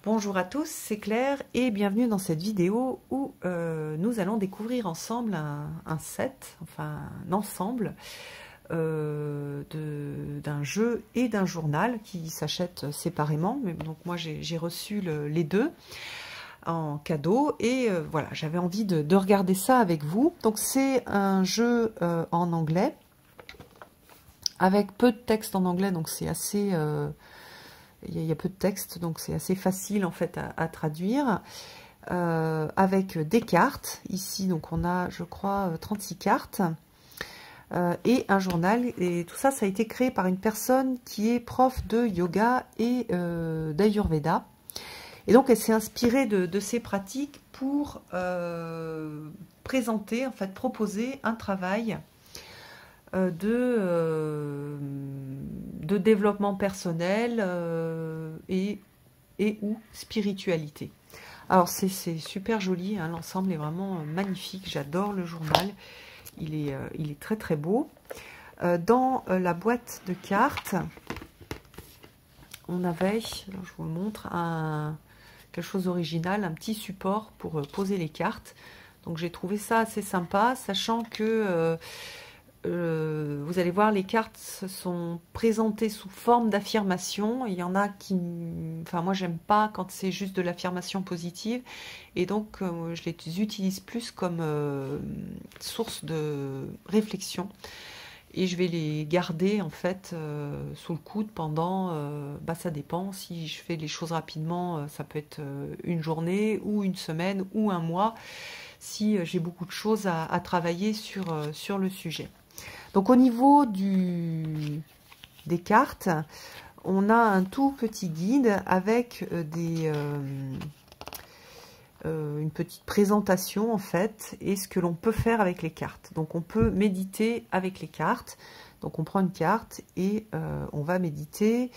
Bonjour à tous, c'est Claire et bienvenue dans cette vidéo où nous allons découvrir ensemble un set, enfin un ensemble d'un jeu et d'un journal qui s'achètent séparément. Mais donc moi j'ai reçu les deux en cadeau et voilà, j'avais envie de regarder ça avec vous. Donc c'est un jeu en anglais avec peu de texte en anglais, donc c'est assez... il y a peu de texte, donc c'est assez facile en fait à traduire. Avec des cartes, ici donc on a je crois 36 cartes, et un journal, et tout ça, ça a été créé par une personne qui est prof de yoga et d'Ayurveda. Et donc elle s'est inspirée de ces pratiques pour présenter, en fait proposer un travail de développement personnel et ou spiritualité. Alors c'est super joli, hein, l'ensemble est vraiment magnifique, j'adore le journal, il est très très beau. Dans la boîte de cartes, on avait, alors je vous le montre, quelque chose d'original, un petit support pour poser les cartes. Donc j'ai trouvé ça assez sympa, sachant que vous allez voir, les cartes sont présentées sous forme d'affirmation. Il y en a qui... Enfin, moi, j'aime pas quand c'est juste de l'affirmation positive. Et donc, je les utilise plus comme source de réflexion. Et je vais les garder, en fait, sous le coude pendant... ça dépend. Si je fais les choses rapidement, ça peut être une journée, ou une semaine, ou un mois, si j'ai beaucoup de choses à travailler sur le sujet. Donc au niveau des cartes, on a un tout petit guide avec une petite présentation en fait, et ce que l'on peut faire avec les cartes. Donc on peut méditer avec les cartes. Donc on prend une carte et on va méditer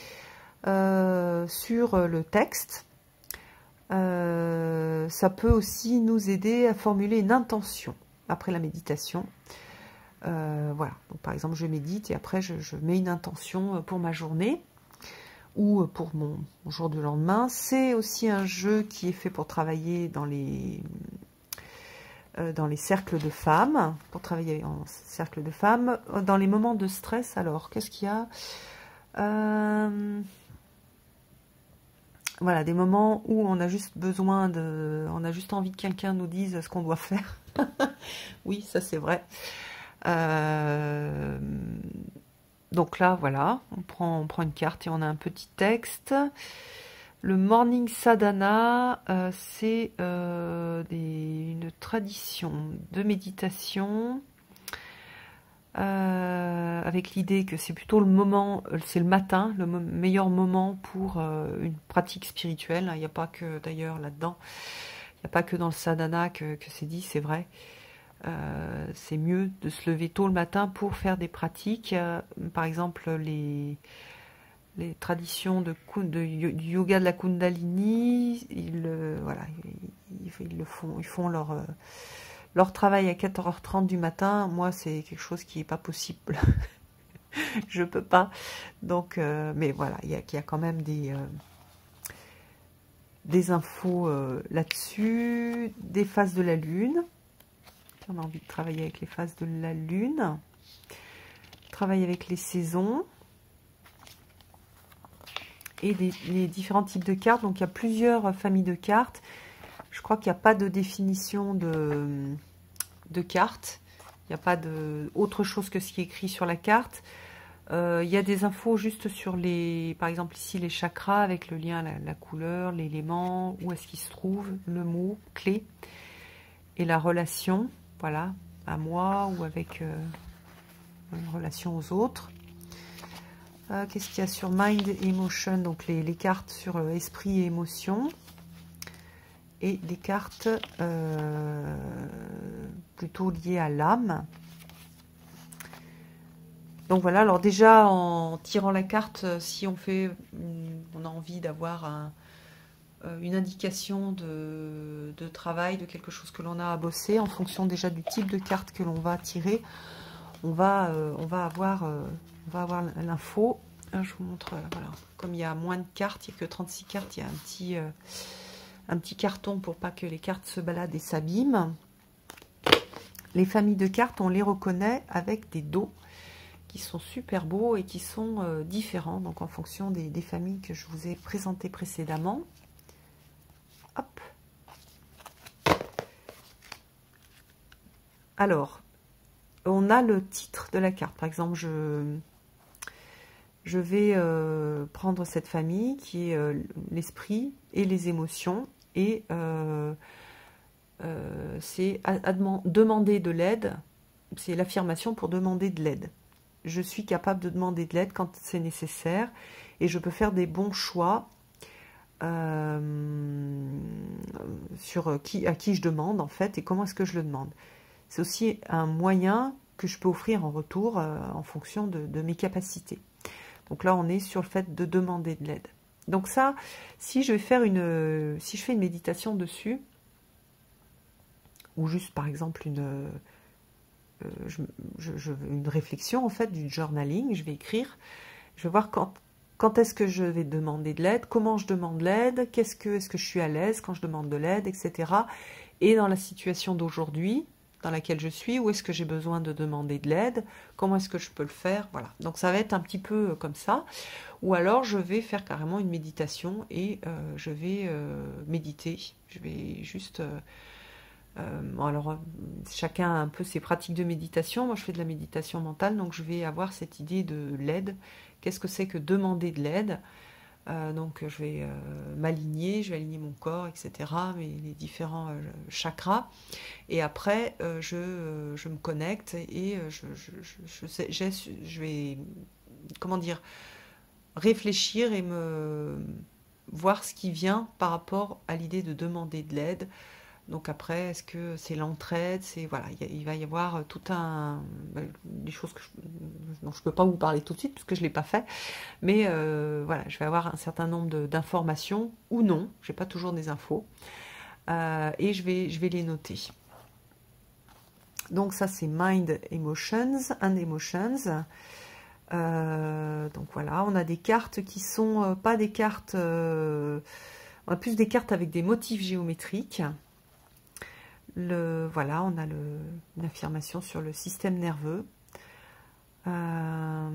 sur le texte. Ça peut aussi nous aider à formuler une intention après la méditation. Voilà, donc par exemple je médite et après je mets une intention pour ma journée ou pour mon jour de lendemain. C'est aussi un jeu qui est fait pour travailler dans les cercles de femmes, pour travailler en cercle de femmes. Dans les moments de stress, alors qu'est-ce qu'il y a? Voilà, des moments où on a juste besoin on a juste envie que quelqu'un nous dise ce qu'on doit faire. Oui, ça c'est vrai. Donc là, voilà, on prend une carte et on a un petit texte. Le Morning Sadhana, c'est une tradition de méditation avec l'idée que c'est plutôt le moment, c'est le matin, le meilleur moment pour une pratique spirituelle. Il n'y a pas que, d'ailleurs, là-dedans, il n'y a pas que dans le sadhana que c'est dit, c'est vrai. C'est mieux de se lever tôt le matin pour faire des pratiques. Par exemple, les traditions du yoga de la Kundalini, ils font leur travail à 4h30 du matin. Moi, c'est quelque chose qui n'est pas possible. Je peux pas. Donc, mais voilà, il y a quand même des infos là-dessus, des phases de la Lune. On a envie de travailler avec les phases de la Lune, travailler avec les saisons et les différents types de cartes. Donc il y a plusieurs familles de cartes. Je crois qu'il n'y a pas de définition de cartes. Il n'y a pas autre chose que ce qui est écrit sur la carte. Il y a des infos juste sur par exemple ici les chakras avec le lien à la couleur, l'élément, où est-ce qu'il se trouve, le mot clé et la relation. Voilà, à moi ou avec une relation aux autres. Qu'est-ce qu'il y a sur Mind et Emotion? Donc les cartes sur esprit et émotion. Et les cartes plutôt liées à l'âme. Donc voilà, alors déjà en tirant la carte, si on a envie d'avoir une indication de travail, de quelque chose que l'on a à bosser, en fonction déjà du type de carte que l'on va tirer, on va avoir l'info. Je vous montre, voilà, comme il y a moins de cartes, il n'y a que 36 cartes, il y a un petit carton pour pas que les cartes se baladent et s'abîment. Les familles de cartes, on les reconnaît avec des dos qui sont super beaux et qui sont différents, donc en fonction des familles que je vous ai présentées précédemment. Hop. Alors, on a le titre de la carte. Par exemple, je vais prendre cette famille qui est l'esprit et les émotions, et c'est demander de l'aide, c'est l'affirmation pour demander de l'aide. Je suis capable de demander de l'aide quand c'est nécessaire, et je peux faire des bons choix sur à qui je demande, en fait, et comment est-ce que je le demande. C'est aussi un moyen que je peux offrir en retour en fonction de mes capacités. Donc là, on est sur le fait de demander de l'aide. Donc ça, si je fais une méditation dessus, ou juste par exemple une réflexion, en fait, du journaling, je vais écrire, je vais voir quand est-ce que je vais demander de l'aide, comment je demande l'aide, est-ce que je suis à l'aise quand je demande de l'aide, etc. Et dans la situation d'aujourd'hui, dans laquelle je suis, où est-ce que j'ai besoin de demander de l'aide, comment est-ce que je peux le faire, voilà. Donc ça va être un petit peu comme ça, ou alors je vais faire carrément une méditation et je vais méditer, je vais juste... bon, alors, chacun a un peu ses pratiques de méditation. Moi, je fais de la méditation mentale, donc je vais avoir cette idée de l'aide. Qu'est-ce que c'est que demander de l'aide? Donc, je vais m'aligner, je vais aligner mon corps, etc., les différents chakras. Et après, je me connecte et je vais, comment dire, réfléchir et voir ce qui vient par rapport à l'idée de demander de l'aide. Donc après, est-ce que c'est l'entraide? C'est voilà, il va y avoir tout des choses dont je ne peux pas vous parler tout de suite parce que je ne l'ai pas fait. Mais voilà, je vais avoir un certain nombre d'informations ou non. Je n'ai pas toujours des infos et je vais les noter. Donc ça, c'est Mind, Emotions and Emotions. Donc voilà, on a des cartes qui sont pas des cartes. On a plus des cartes avec des motifs géométriques. Voilà, on a une affirmation sur le système nerveux. Voilà.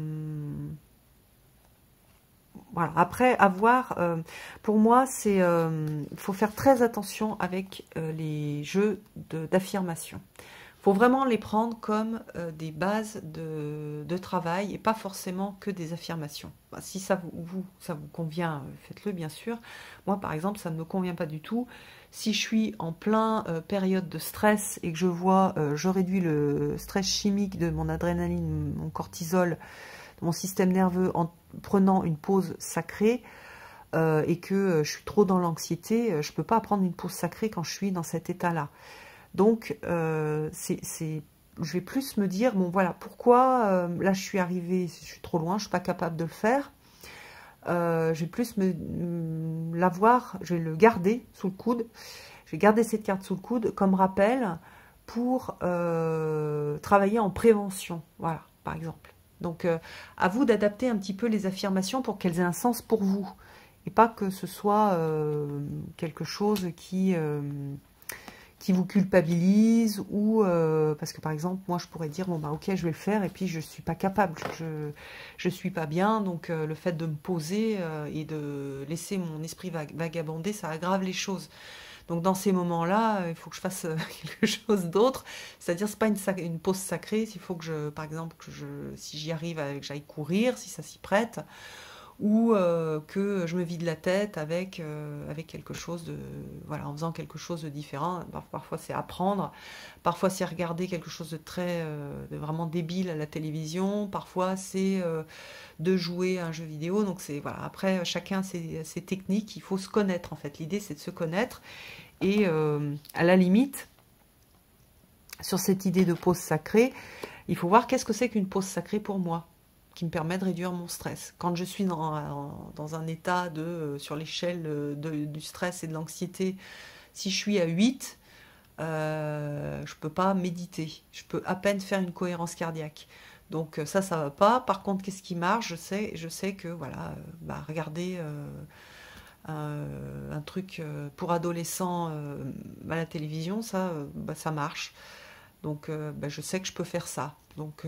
Après, pour moi, il faut faire très attention avec les jeux d'affirmation. Il faut vraiment les prendre comme des bases de travail et pas forcément que des affirmations. Bah, si ça vous convient, faites-le bien sûr. Moi, par exemple, ça ne me convient pas du tout. Si je suis en plein période de stress et que je réduis le stress chimique de mon adrénaline, mon cortisol, de mon système nerveux en prenant une pause sacrée et que je suis trop dans l'anxiété, je ne peux pas prendre une pause sacrée quand je suis dans cet état-là. Donc, je vais plus me dire, bon voilà, pourquoi là je suis arrivée, je suis trop loin, je ne suis pas capable de le faire. Je vais plus l'avoir, je vais le garder sous le coude. Je vais garder cette carte sous le coude comme rappel pour travailler en prévention. Voilà, par exemple. Donc, à vous d'adapter un petit peu les affirmations pour qu'elles aient un sens pour vous. Et pas que ce soit quelque chose qui vous culpabilise ou parce que par exemple moi je pourrais dire bon bah ok je vais le faire et puis je suis pas capable, je suis pas bien, donc le fait de me poser et de laisser mon esprit vagabonder, ça aggrave les choses. Donc dans ces moments-là, il faut que je fasse quelque chose d'autre, c'est-à-dire c'est pas une pause sacrée, il faut que par exemple si j'y arrive, que j'aille courir, si ça s'y prête, ou que je me vide la tête avec quelque chose voilà, en faisant quelque chose de différent. Parfois c'est apprendre, parfois c'est regarder quelque chose de vraiment débile à la télévision, parfois c'est de jouer à un jeu vidéo. Donc c'est voilà, après chacun ses techniques, il faut se connaître en fait. L'idée c'est de se connaître et à la limite, sur cette idée de pause sacrée, il faut voir qu'est-ce que c'est qu'une pause sacrée pour moi, qui me permet de réduire mon stress. Quand je suis dans un état sur l'échelle du stress et de l'anxiété, si je suis à 8, je ne peux pas méditer. Je peux à peine faire une cohérence cardiaque. Donc ça va pas. Par contre, qu'est-ce qui marche? Je sais que, voilà, regardez un truc pour adolescents à la télévision, ça marche. Donc je sais que je peux faire ça. Donc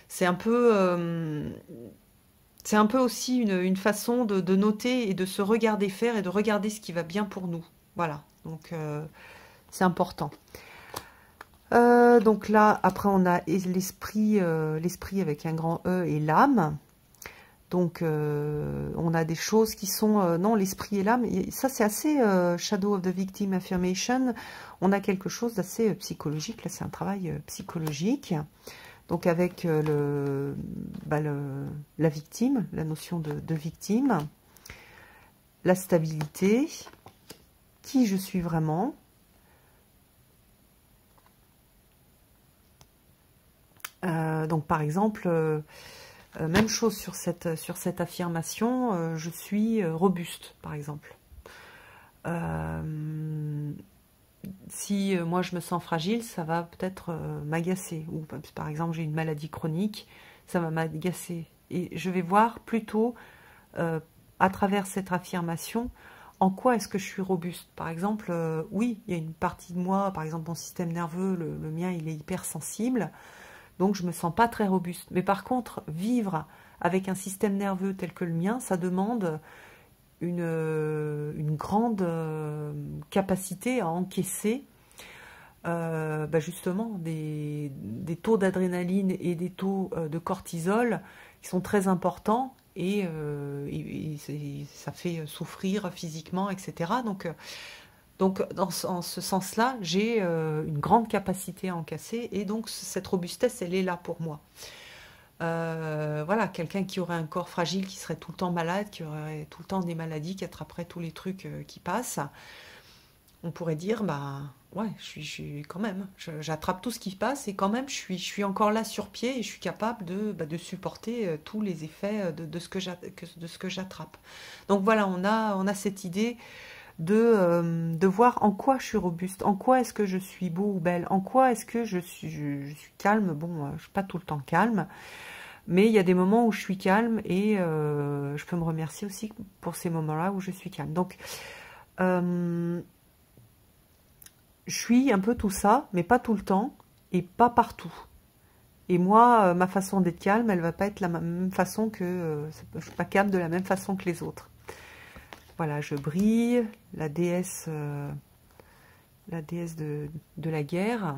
c'est un peu... c'est un peu aussi une façon de noter et de se regarder faire et de regarder ce qui va bien pour nous. Voilà, donc c'est important. Donc là, après, on a l'esprit avec un grand E et l'âme. Donc, on a des choses qui sont... non, l'esprit et l'âme, ça c'est assez Shadow of the Victim Affirmation. On a quelque chose d'assez psychologique. Là, c'est un travail psychologique. Donc, avec la victime, la notion de victime. La stabilité. Qui je suis vraiment. Donc, par exemple... même chose sur cette affirmation, je suis robuste, par exemple. Si moi je me sens fragile, ça va peut-être m'agacer. Ou par exemple, j'ai une maladie chronique, ça va m'agacer. Et je vais voir plutôt, à travers cette affirmation, en quoi est-ce que je suis robuste. Par exemple, oui, il y a une partie de moi, par exemple mon système nerveux, le mien, il est hypersensible. Donc, je ne me sens pas très robuste. Mais par contre, vivre avec un système nerveux tel que le mien, ça demande une grande capacité à encaisser justement des taux d'adrénaline et des taux de cortisol qui sont très importants et ça fait souffrir physiquement, etc. Donc, en ce sens-là, j'ai une grande capacité à encaisser et donc cette robustesse, elle est là pour moi. Voilà, quelqu'un qui aurait un corps fragile, qui serait tout le temps malade, qui aurait tout le temps des maladies, qui attraperait tous les trucs qui passent, on pourrait dire, ouais, je suis quand même, j'attrape tout ce qui passe et quand même, je suis encore là sur pied et je suis capable de supporter tous les effets de ce que j'attrape. Donc voilà, on a cette idée de voir en quoi je suis robuste, en quoi est-ce que je suis beau ou belle, en quoi est-ce que je suis calme. Bon, je ne suis pas tout le temps calme, mais il y a des moments où je suis calme et je peux me remercier aussi pour ces moments-là où je suis calme. Donc, je suis un peu tout ça, mais pas tout le temps et pas partout. Et moi, ma façon d'être calme, elle va pas être la même façon que... je suis pas calme de la même façon que les autres. Voilà, je brille, la déesse de la guerre.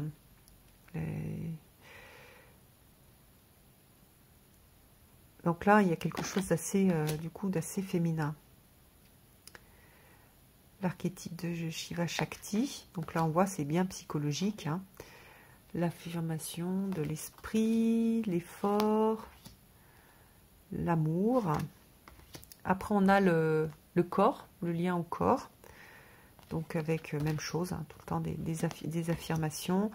Donc là, il y a quelque chose d'assez, du coup, d'assez féminin. L'archétype de Shiva Shakti. Donc là, on voit, c'est bien psychologique. Hein. L'affirmation de l'esprit, l'effort, l'amour. Après, on a le corps, le lien au corps. Donc avec même chose, hein, tout le temps des affirmations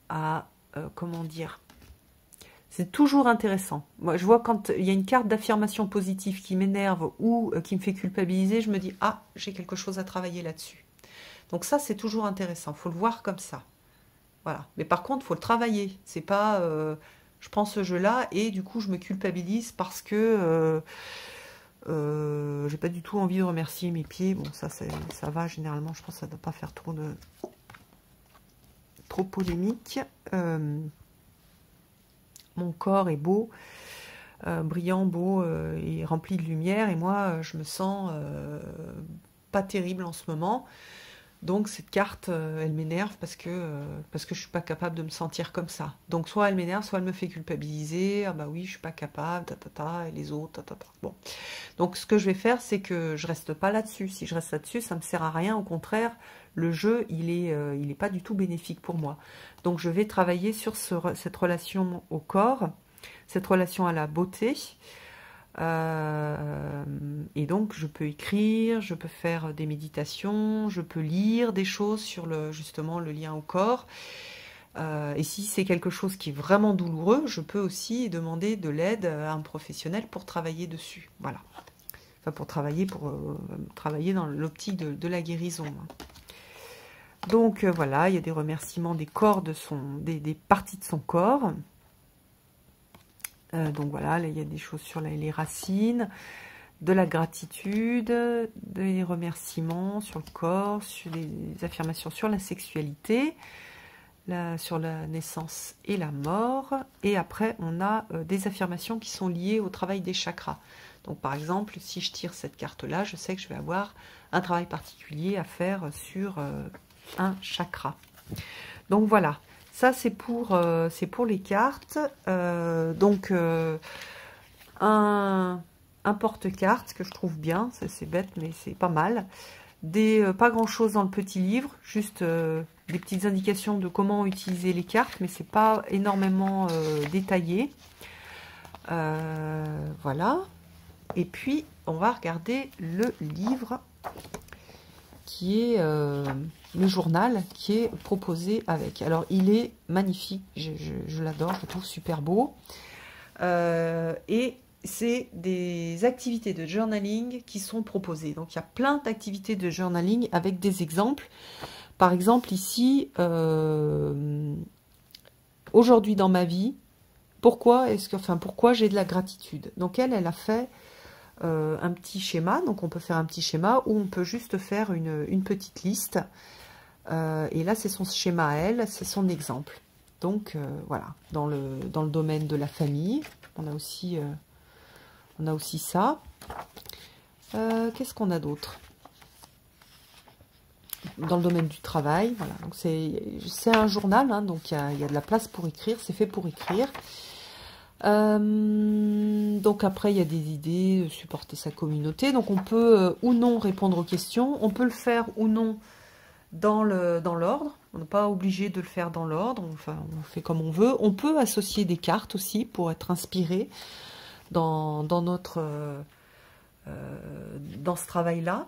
à, comment dire, c'est toujours intéressant. Moi, je vois quand il y a une carte d'affirmation positive qui m'énerve ou qui me fait culpabiliser, je me dis, ah, j'ai quelque chose à travailler là-dessus. Donc ça, c'est toujours intéressant. Il faut le voir comme ça. Voilà. Mais par contre, il faut le travailler. C'est pas, je prends ce jeu-là et du coup, je me culpabilise parce que... j'ai pas du tout envie de remercier mes pieds. Bon, ça va généralement. Je pense que ça ne doit pas faire trop polémique. Mon corps est beau, brillant, beau et rempli de lumière. Et moi, je me sens pas terrible en ce moment. Donc cette carte, elle m'énerve parce que je suis pas capable de me sentir comme ça. Donc soit elle m'énerve, soit elle me fait culpabiliser. Ah bah oui, je suis pas capable, et les autres, Bon. Donc ce que je vais faire, c'est que je reste pas là-dessus. Si je reste là-dessus, ça me sert à rien. Au contraire, le jeu, il est pas du tout bénéfique pour moi. Donc je vais travailler sur cette relation au corps, cette relation à la beauté. Et donc je peux écrire, je peux faire des méditations, je peux lire des choses sur justement le lien au corps. Et si c'est quelque chose qui est vraiment douloureux, je peux aussi demander de l'aide à un professionnel pour travailler dessus. Voilà. Enfin, pour travailler dans l'optique de la guérison. Donc voilà, il y a des remerciements des corps des parties de son corps. Donc voilà, là, il y a des choses sur les racines, de la gratitude, des remerciements sur le corps, sur des affirmations sur la sexualité, sur la naissance et la mort. Et après, on a des affirmations qui sont liées au travail des chakras. Donc par exemple, si je tire cette carte-là, je sais que je vais avoir un travail particulier à faire sur un chakra. Donc voilà, ça c'est pour les cartes. Donc un porte-carte que je trouve bien, c'est bête mais c'est pas mal. Pas grand chose dans le petit livre, juste des petites indications de comment utiliser les cartes, mais c'est pas énormément détaillé. Voilà. Et puis on va regarder le livre qui est le journal qui est proposé avec. Alors il est magnifique, je l'adore, je le trouve super beau. Et c'est des activités de journaling qui sont proposées. Donc il y a plein d'activités de journaling avec des exemples. Par exemple ici, aujourd'hui dans ma vie, pourquoi j'ai de la gratitude. Donc elle a fait un petit schéma. Donc on peut faire un petit schéma ou on peut juste faire une petite liste. Et là c'est son schéma à elle, c'est son exemple. Donc voilà, dans le domaine de la famille, on a aussi ça. Qu'est-ce qu'on a d'autre? Dans le domaine du travail, voilà. Donc c'est un journal, hein, donc il y a de la place pour écrire, c'est fait pour écrire. Donc après, il y a des idées, supporter sa communauté. Donc on peut ou non répondre aux questions, on peut le faire ou non dans l'ordre. On n'est pas obligé de le faire dans l'ordre, enfin on fait comme on veut. On peut associer des cartes aussi pour être inspiré dans ce travail-là.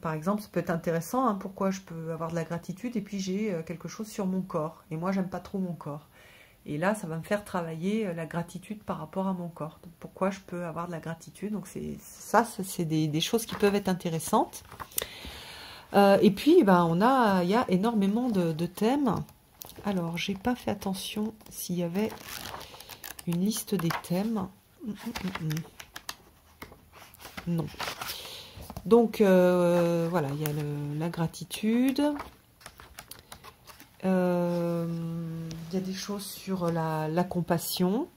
Par exemple, ça peut être intéressant, hein, pourquoi je peux avoir de la gratitude et puis j'ai quelque chose sur mon corps. Et moi, j'aime pas trop mon corps. Et là, ça va me faire travailler la gratitude par rapport à mon corps. Donc, pourquoi je peux avoir de la gratitude. Donc c'est des choses qui peuvent être intéressantes. Et puis, ben, il y a énormément de thèmes. Alors, j'ai pas fait attention s'il y avait une liste des thèmes. Non. Donc, voilà, il y a la gratitude. Il y a des choses sur la compassion.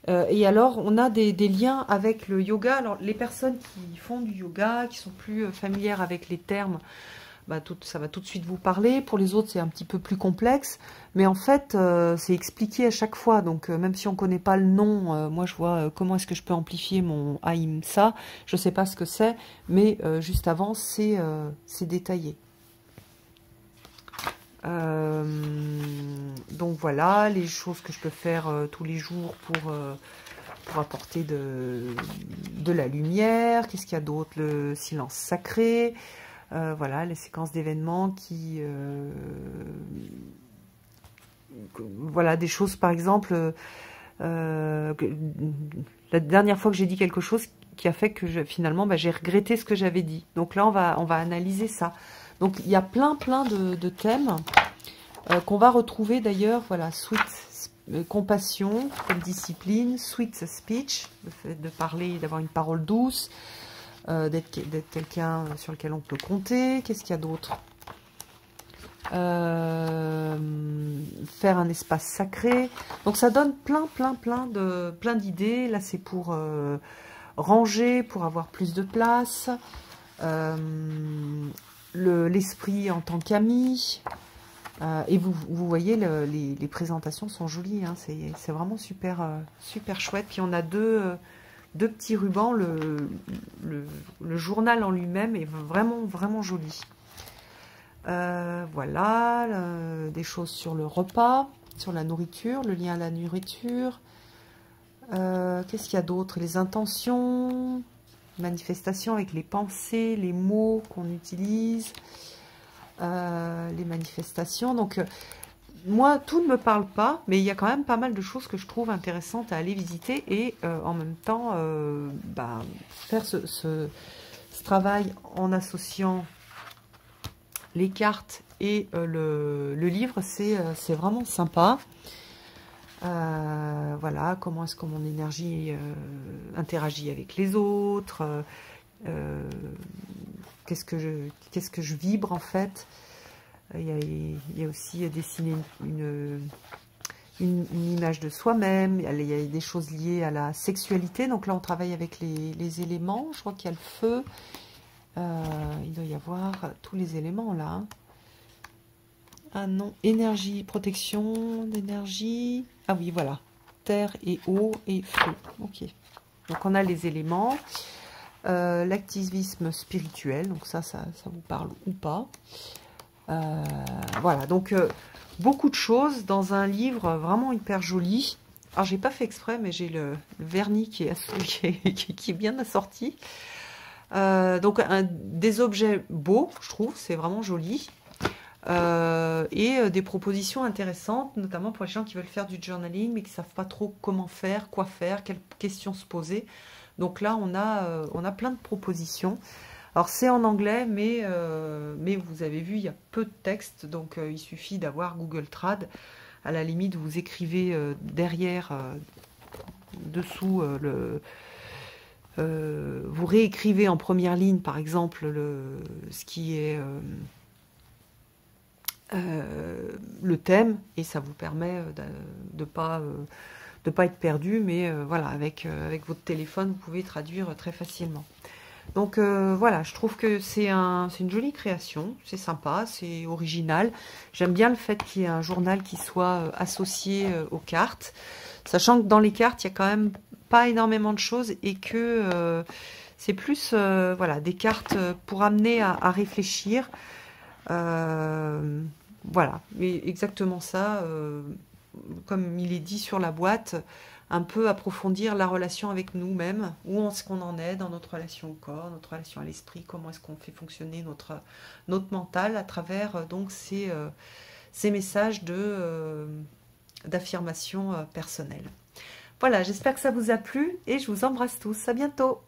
Et alors, on a des liens avec le yoga. Alors, les personnes qui font du yoga, qui sont plus familières avec les termes, bah, ça va tout de suite vous parler. Pour les autres, c'est un petit peu plus complexe. Mais en fait, c'est expliqué à chaque fois. Donc, même si on ne connaît pas le nom, moi, je vois comment est-ce que je peux amplifier mon Ahimsa. Je ne sais pas ce que c'est, mais juste avant, c'est détaillé. Donc voilà, les choses que je peux faire tous les jours pour apporter de la lumière. Qu'est-ce qu'il y a d'autre? Le silence sacré. Voilà, les séquences d'événements qui... voilà, des choses, par exemple... la dernière fois que j'ai dit quelque chose qui a fait que finalement, j'ai regretté ce que j'avais dit. Donc là, on va analyser ça. Donc, il y a plein de thèmes qu'on va retrouver d'ailleurs. Voilà, sweet compassion comme discipline, sweet speech, le fait de parler, d'avoir une parole douce, d'être quelqu'un sur lequel on peut compter. Qu'est-ce qu'il y a d'autre? Faire un espace sacré. Donc, ça donne plein d'idées. Là, c'est pour ranger, pour avoir plus de place. L'esprit en tant qu'ami. Et vous voyez, les présentations sont jolies. Hein, c'est vraiment super chouette. Puis on a deux petits rubans. Le journal en lui-même est vraiment joli. Voilà, des choses sur le repas, sur la nourriture, le lien à la nourriture. Qu'est-ce qu'il y a d'autre? Les intentions, manifestations avec les pensées, les mots qu'on utilise, les manifestations. Donc, moi, tout ne me parle pas, mais il y a quand même pas mal de choses que je trouve intéressantes à aller visiter et en même temps, faire ce travail en associant les cartes et le livre, c'est vraiment sympa. Voilà, comment est-ce que mon énergie interagit avec les autres, qu'est-ce que je vibre en fait. Il y a aussi dessiner une image de soi-même. Il y a des choses liées à la sexualité. Donc là, on travaille avec les éléments. Je crois qu'il y a le feu. Il doit y avoir tous les éléments là. Hein. Ah non, énergie, protection d'énergie. Ah oui, voilà. Terre et eau et feu. Ok. Donc on a les éléments. L'activisme spirituel. Donc ça vous parle ou pas. Voilà, donc beaucoup de choses dans un livre vraiment hyper joli. Alors j'ai pas fait exprès, mais j'ai le vernis qui est bien assorti. Donc des objets beaux, je trouve, c'est vraiment joli. Et des propositions intéressantes, notamment pour les gens qui veulent faire du journaling, mais qui ne savent pas trop comment faire, quoi faire, quelles questions se poser. Donc là, on a plein de propositions. Alors c'est en anglais, mais vous avez vu, il y a peu de texte, donc il suffit d'avoir Google Trad. À la limite, vous écrivez derrière, dessous, vous réécrivez en première ligne, par exemple, ce qui est le thème, et ça vous permet de pas être perdu, mais voilà, avec votre téléphone, vous pouvez traduire très facilement. Donc voilà, je trouve que c'est une jolie création, c'est sympa, c'est original. J'aime bien le fait qu'il y ait un journal qui soit associé aux cartes, sachant que dans les cartes, il y a quand même pas énormément de choses et que c'est plus voilà, des cartes pour amener à réfléchir. Voilà, mais exactement ça, comme il est dit sur la boîte, un peu approfondir la relation avec nous-mêmes, où est-ce qu'on en est dans notre relation au corps, notre relation à l'esprit, comment est-ce qu'on fait fonctionner notre mental à travers donc ces messages d'affirmation personnelle. Voilà, j'espère que ça vous a plu et je vous embrasse tous. À bientôt.